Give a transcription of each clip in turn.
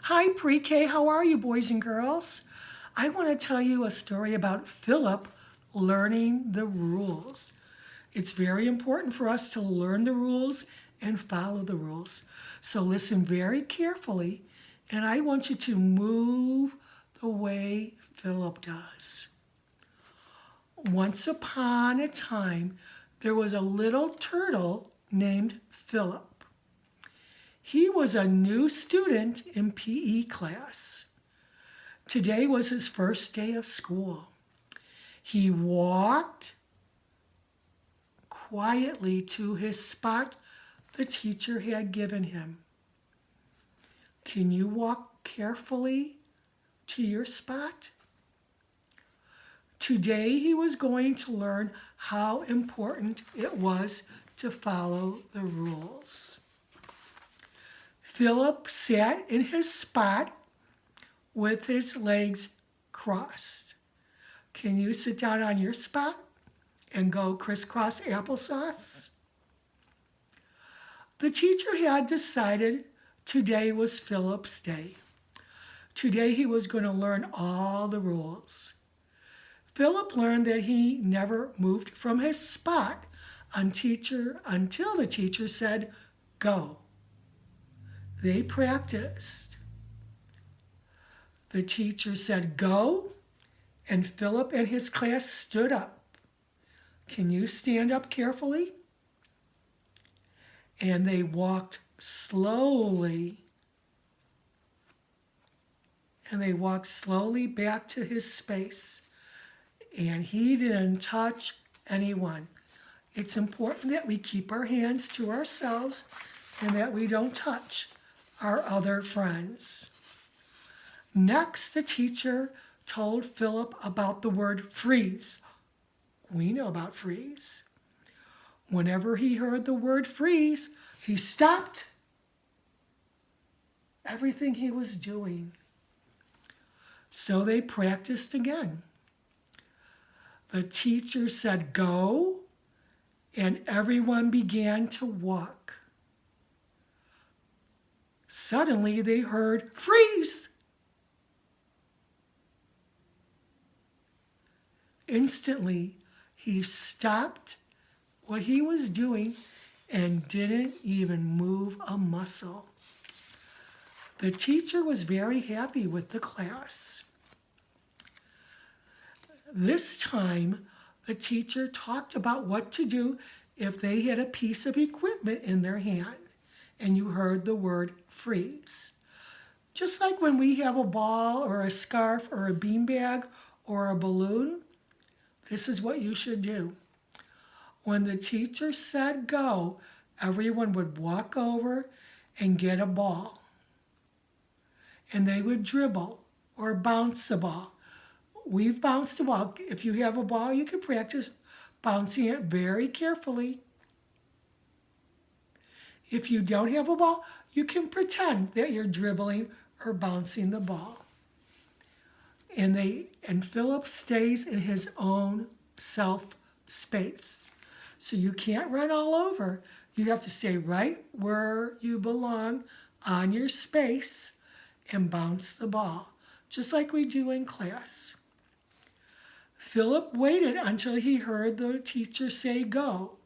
Hi, pre-K. How are you, boys and girls? I want to tell you a story about Philip learning the rules. It's very important for us to learn the rules and follow the rules. So listen very carefully, and I want you to move the way Philip does. Once upon a time, there was a little turtle named Philip. He was a new student in PE class. Today was his first day of school. He walked quietly to his spot the teacher had given him. Can you walk carefully to your spot? Today he was going to learn how important it was to follow the rules. Philip sat in his spot with his legs crossed. Can you sit down on your spot and go crisscross applesauce? The teacher had decided today was Philip's day. Today he was going to learn all the rules. Philip learned that he never moved from his spot until the teacher said, "Go." They practiced. The teacher said, "Go," and Philip and his class stood up. Can you stand up carefully? And they walked slowly. And they walked slowly back to his space. And he didn't touch anyone. It's important that we keep our hands to ourselves and that we don't touch our other friends. Next, the teacher told Philip about the word freeze. We know about freeze. Whenever he heard the word freeze, he stopped everything he was doing. So they practiced again. The teacher said, "Go," and everyone began to walk. Suddenly they heard, "Freeze!" Instantly, he stopped what he was doing and didn't even move a muscle. The teacher was very happy with the class. This time, the teacher talked about what to do if they had a piece of equipment in their hand and you heard the word freeze. Just like when we have a ball or a scarf or a beanbag or a balloon, this is what you should do. When the teacher said go, everyone would walk over and get a ball. And they would dribble or bounce the ball. We've bounced a ball. If you have a ball, you can practice bouncing it very carefully. If you don't have a ball, you can pretend that you're dribbling or bouncing the ball. And Philip stays in his own self space. So you can't run all over. You have to stay right where you belong on your space and bounce the ball, just like we do in class. Philip waited until he heard the teacher say go.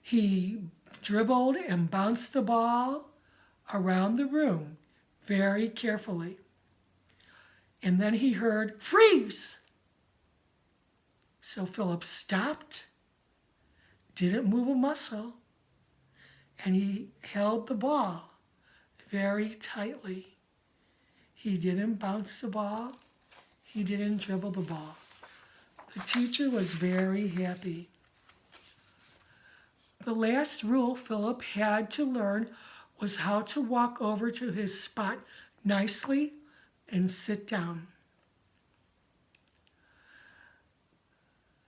He dribbled and bounced the ball around the room very carefully. And then he heard freeze. So Philip stopped, didn't move a muscle, and he held the ball very tightly. He didn't bounce the ball. He didn't dribble the ball. The teacher was very happy. The last rule Philip had to learn was how to walk over to his spot nicely and sit down.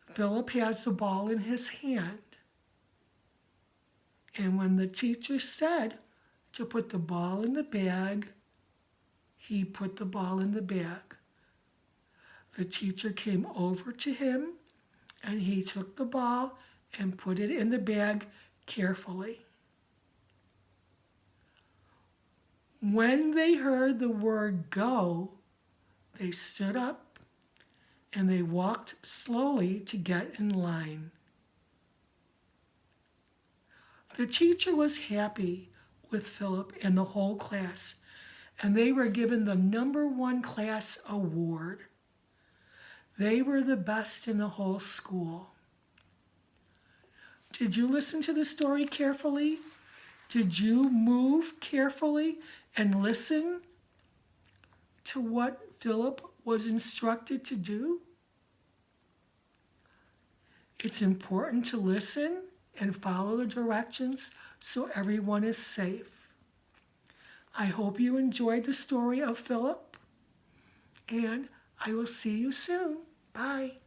Philip has the ball in his hand. And when the teacher said to put the ball in the bag, he put the ball in the bag. The teacher came over to him and he took the ball and put it in the bag carefully. When they heard the word go, they stood up and they walked slowly to get in line. The teacher was happy with Philip and the whole class, and they were given the #1 class award. They were the best in the whole school. Did you listen to the story carefully? Did you move carefully and listen to what Philip was instructed to do? It's important to listen and follow the directions so everyone is safe. I hope you enjoyed the story of Philip, and I will see you soon. Bye.